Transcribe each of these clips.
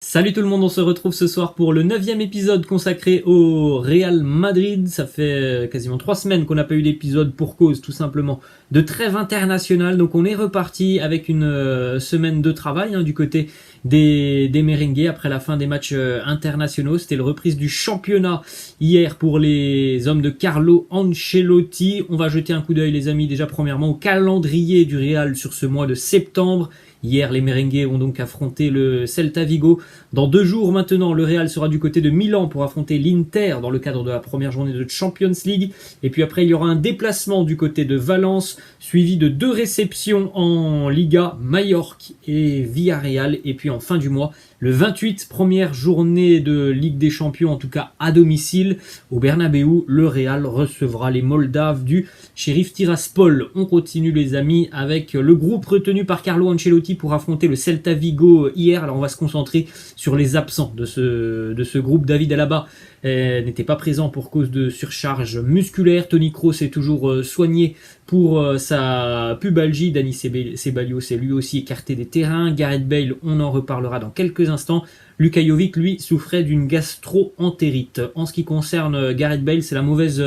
Salut tout le monde, on se retrouve ce soir pour le 9e épisode consacré au Real Madrid. Ça fait quasiment 3 semaines qu'on n'a pas eu d'épisode pour cause tout simplement de trêve internationale. Donc on est reparti avec une semaine de travail du côté des merengues après la fin des matchs internationaux. C'était le reprise du championnat hier pour les hommes de Carlo Ancelotti. On va jeter un coup d'œil les amis déjà premièrement au calendrier du Real sur ce mois de septembre. Hier, les merengues ont donc affronté le Celta Vigo. Dans 2 jours maintenant, le Real sera du côté de Milan pour affronter l'Inter dans le cadre de la première journée de Champions League. Et puis après, il y aura un déplacement du côté de Valence, suivi de 2 réceptions en Liga, Majorque et Villarreal. Et puis en fin du mois, le 28, première journée de Ligue des Champions, en tout cas à domicile, au Bernabéu, le Real recevra les Moldaves du Sheriff Tiraspol. On continue les amis avec le groupe retenu par Carlo Ancelotti pour affronter le Celta Vigo hier. Alors on va se concentrer sur les absents de ce groupe. David Alaba n'était pas présent pour cause de surcharge musculaire. Toni Kroos est toujours soigné pour sa pubalgie. Dani Ceballos est lui aussi écarté des terrains. Gareth Bale, on en reparlera dans quelques instants. Luka Jovic, lui, souffrait d'une gastro-entérite. En ce qui concerne Gareth Bale, c'est la mauvaise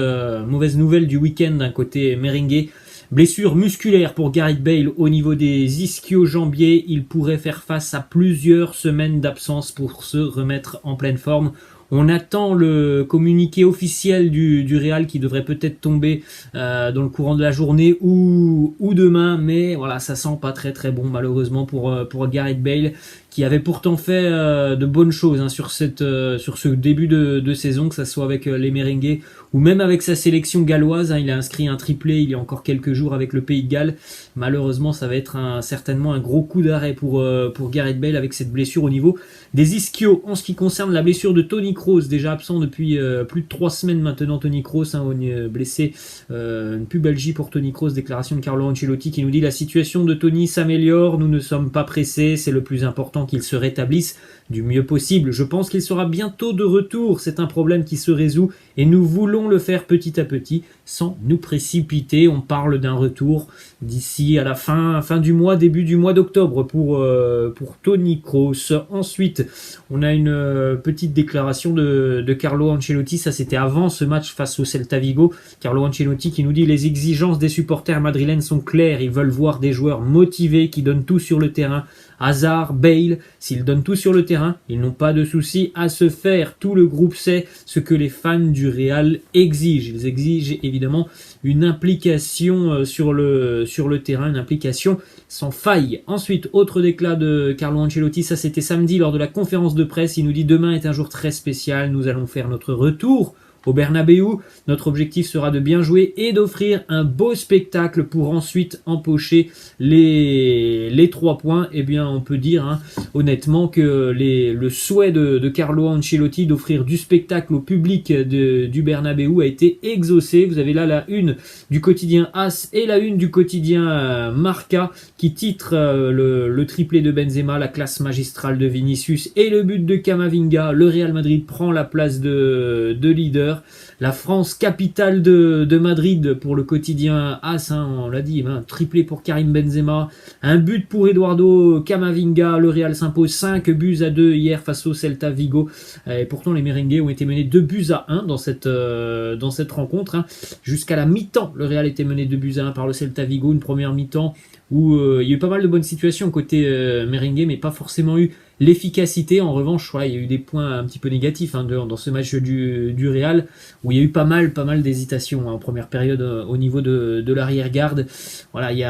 nouvelle du week-end d'un côté merengue. Blessure musculaire pour Gareth Bale au niveau des ischio-jambiers. Il pourrait faire face à plusieurs semaines d'absence pour se remettre en pleine forme. On attend le communiqué officiel du Real qui devrait peut-être tomber dans le courant de la journée ou demain, mais voilà, ça sent pas très très bon malheureusement pour Gareth Bale, qui avait pourtant fait de bonnes choses sur ce début de saison, que ça soit avec les merengues ou même avec sa sélection galloise. Il a inscrit un triplé il y a encore quelques jours avec le Pays de Galles. Malheureusement, ça va être certainement un gros coup d'arrêt pour Gareth Bale avec cette blessure au niveau des ischios. En ce qui concerne la blessure de Toni Kroos, déjà absent depuis plus de 3 semaines maintenant, Toni Kroos, blessé, une pubalgie pour Toni Kroos. Déclaration de Carlo Ancelotti qui nous dit: la situation de Toni s'améliore, nous ne sommes pas pressés, c'est le plus important qu'il se rétablisse du mieux possible. Je pense qu'il sera bientôt de retour, c'est un problème qui se résout et nous voulons le faire petit à petit sans nous précipiter. On parle d'un retour d'ici à la fin du mois, début du mois d'octobre pour Toni Kroos. Ensuite, on a une petite déclaration de Carlo Ancelotti, ça c'était avant ce match face au Celta Vigo. Carlo Ancelotti qui nous dit: les exigences des supporters madrilènes sont claires, ils veulent voir des joueurs motivés qui donnent tout sur le terrain. Hazard, Bale, s'ils donnent tout sur le terrain, ils n'ont pas de souci à se faire. Tout le groupe sait ce que les fans du Real exigent. Ils exigent évidemment une implication sur le terrain, une implication sans faille. Ensuite, autre déclat de Carlo Ancelotti, ça c'était samedi lors de la conférence de presse. Il nous dit: demain est un jour très spécial, nous allons faire notre retour au Bernabéu. Notre objectif sera de bien jouer et d'offrir un beau spectacle pour ensuite empocher les 3 points. Eh bien, on peut dire honnêtement que le souhait de Carlo Ancelotti d'offrir du spectacle au public du Bernabéu a été exaucé. Vous avez là la une du quotidien AS et la une du quotidien Marca qui titre le triplé de Benzema, la classe magistrale de Vinicius et le but de Camavinga. Le Real Madrid prend la place de leader. La France, capitale de Madrid pour le quotidien AS, on l'a dit, triplé pour Karim Benzema, un but pour Eduardo Camavinga. Le Real s'impose 5-2 hier face au Celta Vigo. Et pourtant, les merengues ont été menés 2-1 dans cette rencontre. Jusqu'à la mi-temps, le Real était mené 2-1 par le Celta Vigo. Une première mi-temps où il y a eu pas mal de bonnes situations côté merengue, mais pas forcément eu l'efficacité. En revanche, il y a eu des points un petit peu négatifs dans ce match du Real, où il y a eu pas mal d'hésitations en première période au niveau de l'arrière-garde. Voilà, il y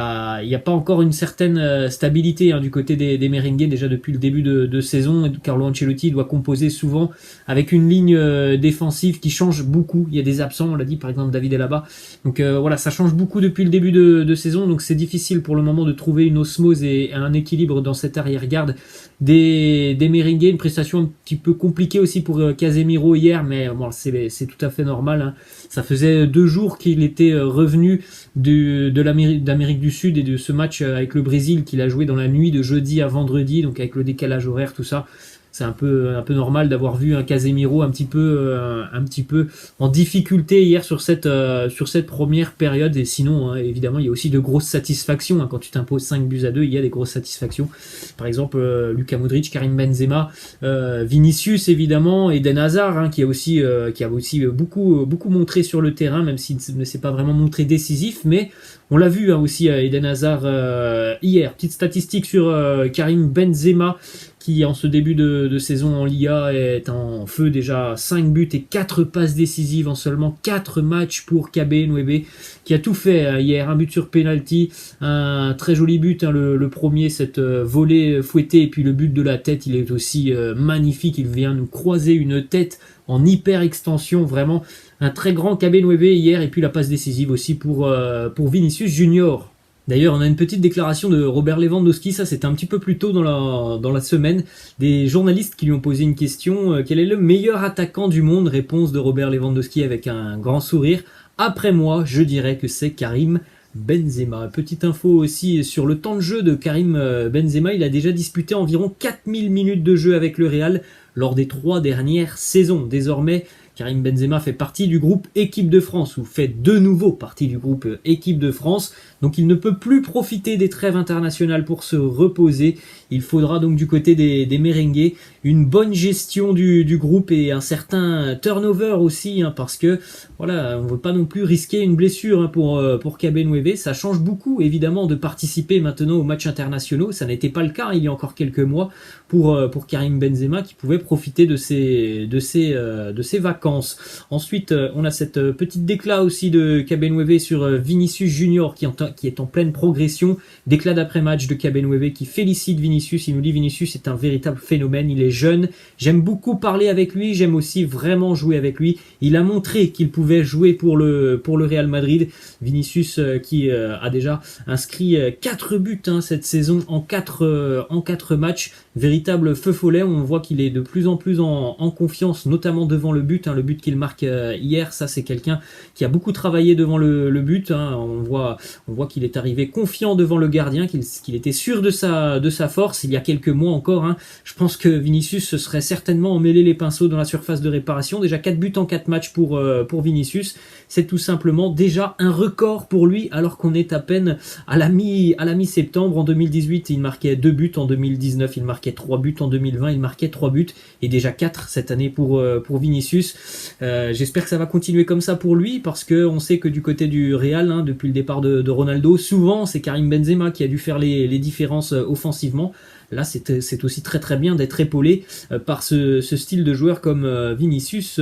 a pas encore une certaine stabilité du côté des merengues déjà depuis le début de saison. Carlo Ancelotti doit composer souvent avec une ligne défensive qui change beaucoup. Il y a des absents, on l'a dit, par exemple David Alaba. Donc voilà, ça change beaucoup depuis le début de saison, donc c'est difficile pour le moment de trouver une osmose et un équilibre dans cette arrière-garde des merengues. Une prestation un petit peu compliquée aussi pour Casemiro hier, mais bon, c'est tout à fait normal. Ça faisait 2 jours qu'il était revenu d'Amérique du Sud et de ce match avec le Brésil qu'il a joué dans la nuit de jeudi à vendredi, donc avec le décalage horaire, tout ça. c'est un peu normal d'avoir vu un Casemiro un petit peu en difficulté hier sur cette première période. Et sinon, hein, évidemment, il y a aussi de grosses satisfactions. Hein. Quand tu t'imposes 5-2, il y a des grosses satisfactions. Par exemple, Luka Modric, Karim Benzema, Vinicius évidemment, Eden Hazard, hein, qui a aussi beaucoup montré sur le terrain, même s'il ne s'est pas vraiment montré décisif, mais on l'a vu hein, aussi Eden Hazard hier. Petite statistique sur Karim Benzema, qui en ce début de saison en Liga est en feu, déjà 5 buts et 4 passes décisives en seulement 4 matchs pour KB9, qui a tout fait hier. Un but sur penalty, un très joli but, hein, le premier, cette volée fouettée, et puis le but de la tête, il est aussi magnifique. Il vient nous croiser une tête en hyper extension, vraiment un très grand KB9 hier, et puis la passe décisive aussi pour Vinicius Junior. D'ailleurs, on a une petite déclaration de Robert Lewandowski, ça c'était un petit peu plus tôt dans la semaine, des journalistes qui lui ont posé une question, quel est le meilleur attaquant du monde? Réponse de Robert Lewandowski avec un grand sourire, après moi, je dirais que c'est Karim Benzema. Petite info aussi sur le temps de jeu de Karim Benzema, il a déjà disputé environ 4000 minutes de jeu avec le Real lors des 3 dernières saisons. Désormais, Karim Benzema fait partie du groupe Équipe de France, ou fait de nouveau partie du groupe Équipe de France. Donc il ne peut plus profiter des trêves internationales pour se reposer. Il faudra donc du côté des merengues une bonne gestion du groupe et un certain turnover aussi, hein, parce que voilà, on ne veut pas non plus risquer une blessure hein, pour KB9. Ça change beaucoup évidemment de participer maintenant aux matchs internationaux. Ça n'était pas le cas hein, il y a encore quelques mois pour Karim Benzema, qui pouvait profiter de ses vacances. Ensuite, on a cette petite déclat aussi de KB9 sur Vinicius Junior qui est en pleine progression. Déclat d'après-match de KB9 qui félicite Vinicius. Il nous dit: Vinicius est un véritable phénomène, il est jeune, j'aime beaucoup parler avec lui, j'aime aussi vraiment jouer avec lui. Il a montré qu'il pouvait jouer pour le Real Madrid. Vinicius qui a déjà inscrit 4 buts hein, cette saison en 4 matchs. Véritable feu follet, on voit qu'il est de plus en plus en confiance, notamment devant le but. Hein, le but qu'il marque hier, ça c'est quelqu'un qui a beaucoup travaillé devant le but. Hein, on voit qu'il est arrivé confiant devant le gardien, qu'il était sûr de sa force. Il y a quelques mois encore, hein, je pense que Vinicius se serait certainement emmêlé les pinceaux dans la surface de réparation. Déjà 4 buts en 4 matchs pour Vinicius. C'est tout simplement déjà un record pour lui, alors qu'on est à peine à la mi-septembre. En 2018, il marquait 2 buts. En 2019, il marquait 3 buts. En 2020, il marquait 3 buts. Et déjà 4 cette année pour Vinicius. J'espère que ça va continuer comme ça pour lui, parce qu'on sait que du côté du Real, hein, depuis le départ de Ronaldo, souvent c'est Karim Benzema qui a dû faire les différences offensivement. Là, c'est aussi très très bien d'être épaulé par ce style de joueur comme Vinicius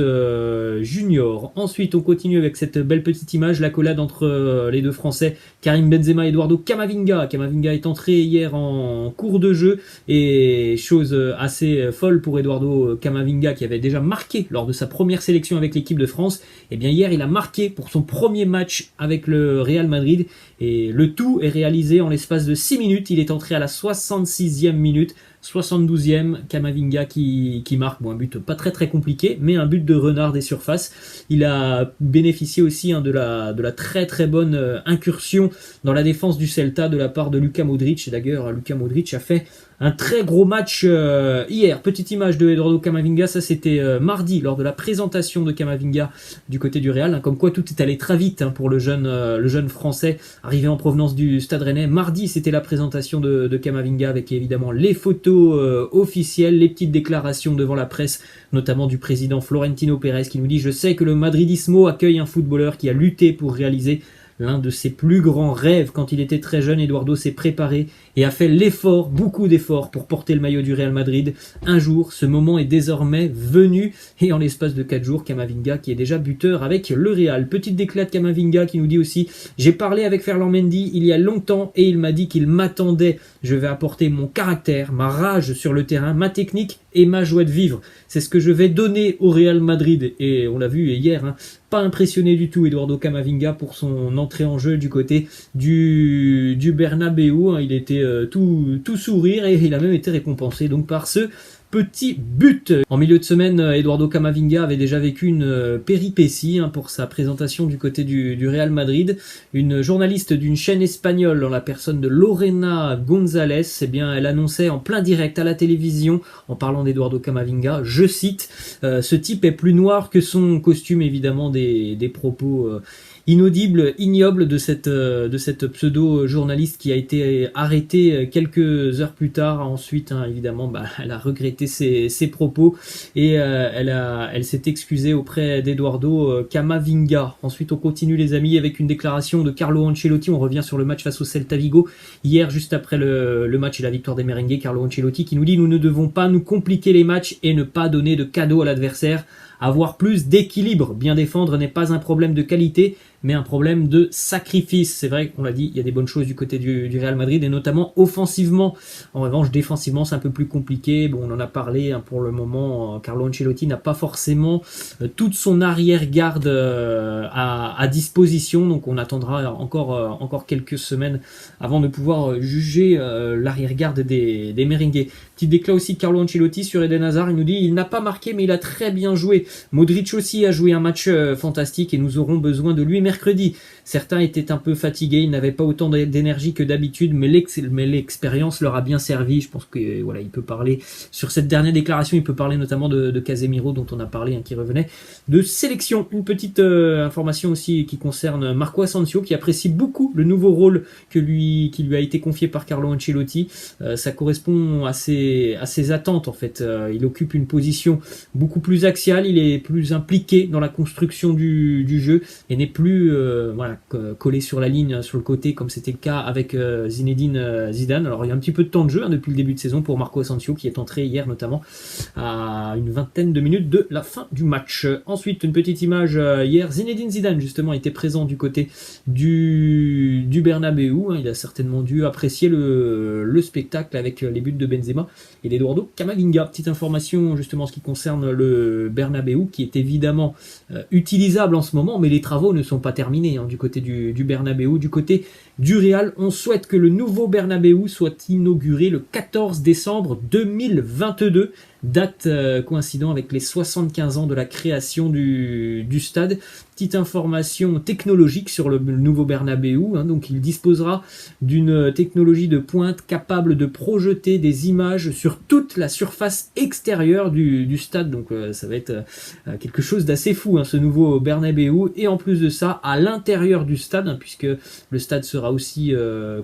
Junior. Ensuite, on continue avec cette belle petite image, l'accolade entre les deux Français, Karim Benzema et Eduardo Camavinga. Camavinga est entré hier en cours de jeu, et chose assez folle pour Eduardo Camavinga, qui avait déjà marqué lors de sa première sélection avec l'équipe de France. Et bien hier, il a marqué pour son premier match avec le Real Madrid, et le tout est réalisé en l'espace de 6 minutes. Il est entré à la 66e minute, 72e, Camavinga qui marque. Bon, un but pas très très compliqué, mais un but de renard des surfaces. Il a bénéficié aussi hein, de la très très bonne incursion dans la défense du Celta de la part de Luka Modric. Et d'ailleurs, Luka Modric a fait un très gros match hier. Petite image de Eduardo Camavinga, ça c'était mardi lors de la présentation de Camavinga du côté du Real. Hein, comme quoi tout est allé très vite hein, pour le jeune français arrivé en provenance du Stade Rennais. Mardi, c'était la présentation de Camavinga avec évidemment les photos officielles, les petites déclarations devant la presse, notamment du président Florentino Pérez qui nous dit: je sais que le Madridismo accueille un footballeur qui a lutté pour réaliser l'un de ses plus grands rêves. Quand il était très jeune, Eduardo s'est préparé et a fait l'effort, beaucoup d'efforts, pour porter le maillot du Real Madrid. Un jour, ce moment est désormais venu, et en l'espace de 4 jours, Camavinga qui est déjà buteur avec le Real. Petite déclat de Camavinga qui nous dit aussi: j'ai parlé avec Ferland Mendy il y a longtemps et il m'a dit qu'il m'attendait. Je vais apporter mon caractère, ma rage sur le terrain, ma technique et ma joie de vivre. C'est ce que je vais donner au Real Madrid. Et on l'a vu hier, hein, pas impressionné du tout Eduardo Camavinga pour son entrée en jeu du côté du Bernabéu. Hein. Il était tout sourire, et il a même été récompensé donc par ce petit but. En milieu de semaine, Eduardo Camavinga avait déjà vécu une péripétie pour sa présentation du côté du Real Madrid. Une journaliste d'une chaîne espagnole, en la personne de Lorena González, elle annonçait en plein direct à la télévision, en parlant d'Eduardo Camavinga, je cite, ce type est plus noir que son costume, évidemment des propos inaudible, ignoble de cette pseudo-journaliste qui a été arrêtée quelques heures plus tard. Ensuite, évidemment, elle a regretté ses propos et elle s'est excusée auprès d'Eduardo Camavinga. Ensuite, on continue les amis avec une déclaration de Carlo Ancelotti. On revient sur le match face au Celta Vigo. Hier, juste après le match et la victoire des Merengues, Carlo Ancelotti qui nous dit « Nous ne devons pas nous compliquer les matchs et ne pas donner de cadeaux à l'adversaire. Avoir plus d'équilibre. Bien défendre n'est pas un problème de qualité, mais un problème de sacrifice. » C'est vrai qu'on l'a dit, il y a des bonnes choses du côté du Real Madrid, et notamment offensivement. En revanche, défensivement, c'est un peu plus compliqué. Bon, on en a parlé pour le moment. Carlo Ancelotti n'a pas forcément toute son arrière-garde à disposition, donc on attendra encore quelques semaines avant de pouvoir juger l'arrière-garde des Merengues. Petit déclat aussi de Carlo Ancelotti sur Eden Hazard. Il nous dit, il n'a pas marqué, mais il a très bien joué. Modric aussi a joué un match fantastique et nous aurons besoin de lui mercredi. Certains étaient un peu fatigués, ils n'avaient pas autant d'énergie que d'habitude, mais l'expérience leur a bien servi. Je pense que voilà, il peut parler sur cette dernière déclaration, il peut parler notamment de Casemiro dont on a parlé, qui revenait de sélection. Une petite information aussi qui concerne Marco Asensio, qui apprécie beaucoup le nouveau rôle qui lui a été confié par Carlo Ancelotti. Ça correspond à ses attentes en fait. Il occupe une position beaucoup plus axiale, il est plus impliqué dans la construction du jeu et n'est plus collé sur la ligne, sur le côté, comme c'était le cas avec Zinedine Zidane. Alors il y a un petit peu de temps de jeu depuis le début de saison pour Marco Asensio, qui est entré hier notamment à une vingtaine de minutes de la fin du match. Ensuite, une petite image hier, Zinedine Zidane justement était présent du côté du Bernabeu. Il a certainement dû apprécier le spectacle avec les buts de Benzema et d'Eduardo Camavinga. Petite information justement en ce qui concerne le Bernabeu, qui est évidemment utilisable en ce moment, mais les travaux ne sont pas terminés du côté du Bernabeu. Du côté du Real, on souhaite que le nouveau Bernabeu soit inauguré le 14 décembre 2022, date coïncidant avec les 75 ans de la création du stade. Petite information technologique sur le nouveau Bernabeu, donc il disposera d'une technologie de pointe capable de projeter des images sur toute la surface extérieure du stade, donc ça va être quelque chose d'assez fou ce nouveau Bernabeu. Et en plus de ça, à l'intérieur du stade, puisque le stade sera aussi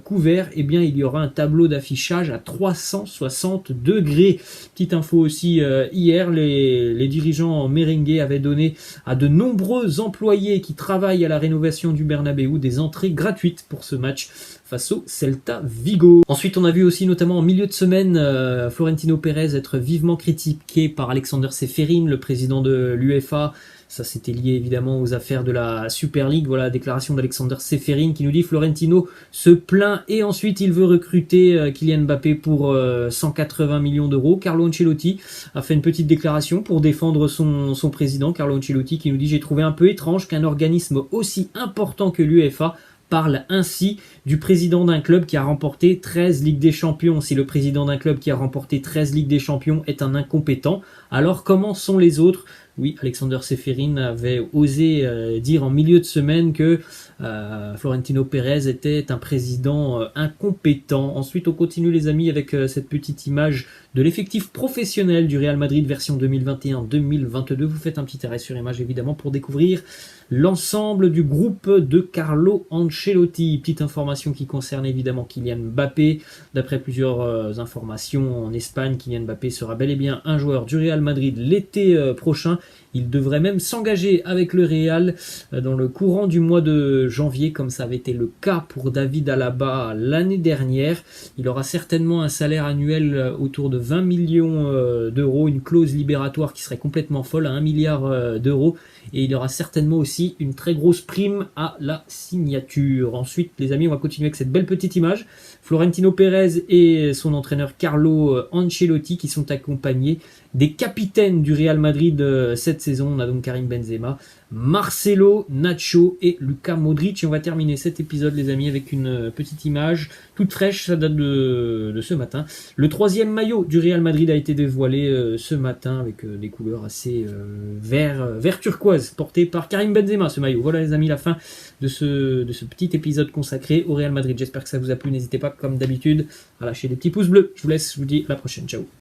couvert, il y aura un tableau d'affichage à 360 degrés. Petite info aussi, hier les dirigeants merengues avaient donné à de nombreux employés qui travaillent à la rénovation du Bernabeu des entrées gratuites pour ce match face au Celta Vigo. Ensuite, on a vu aussi notamment en milieu de semaine Florentino Pérez être vivement critiqué par Alexander Ceferin, le président de l'UEFA. Ça, c'était lié évidemment aux affaires de la Super League. Voilà la déclaration d'Alexander Ceferin qui nous dit « Florentino se plaint et ensuite il veut recruter Kylian Mbappé pour 180 millions d'euros. » Carlo Ancelotti a fait une petite déclaration pour défendre son président, Carlo Ancelotti, qui nous dit « J'ai trouvé un peu étrange qu'un organisme aussi important que l'UEFA parle ainsi du président d'un club qui a remporté 13 Ligues des Champions. Si le président d'un club qui a remporté 13 Ligues des Champions est un incompétent, alors comment sont les autres ?» Oui, Alexander Ceferin avait osé dire en milieu de semaine que Florentino Pérez était un président incompétent. Ensuite, on continue les amis avec cette petite image de l'effectif professionnel du Real Madrid version 2021-2022. Vous faites un petit arrêt sur image évidemment pour découvrir l'ensemble du groupe de Carlo Ancelotti. Petite information qui concerne évidemment Kylian Mbappé. D'après plusieurs informations en Espagne, Kylian Mbappé sera bel et bien un joueur du Real Madrid l'été prochain. Il devrait même s'engager avec le Real dans le courant du mois de janvier, comme ça avait été le cas pour David Alaba l'année dernière. Il aura certainement un salaire annuel autour de 20 millions d'euros, une clause libératoire qui serait complètement folle à 1 milliard d'euros. Et il y aura certainement aussi une très grosse prime à la signature. Ensuite, les amis, on va continuer avec cette belle petite image. Florentino Pérez et son entraîneur Carlo Ancelotti qui sont accompagnés des capitaines du Real Madrid cette saison. On a donc Karim Benzema, Marcelo, Nacho et Luka Modric. Et on va terminer cet épisode, les amis, avec une petite image toute fraîche. Ça date de ce matin. Le 3e maillot du Real Madrid a été dévoilé ce matin avec des couleurs assez vert turquoise, porté par Karim Benzema, ce maillot. Voilà, les amis, la fin de ce petit épisode consacré au Real Madrid. J'espère que ça vous a plu. N'hésitez pas, comme d'habitude, à lâcher des petits pouces bleus. Je vous laisse, je vous dis à la prochaine. Ciao.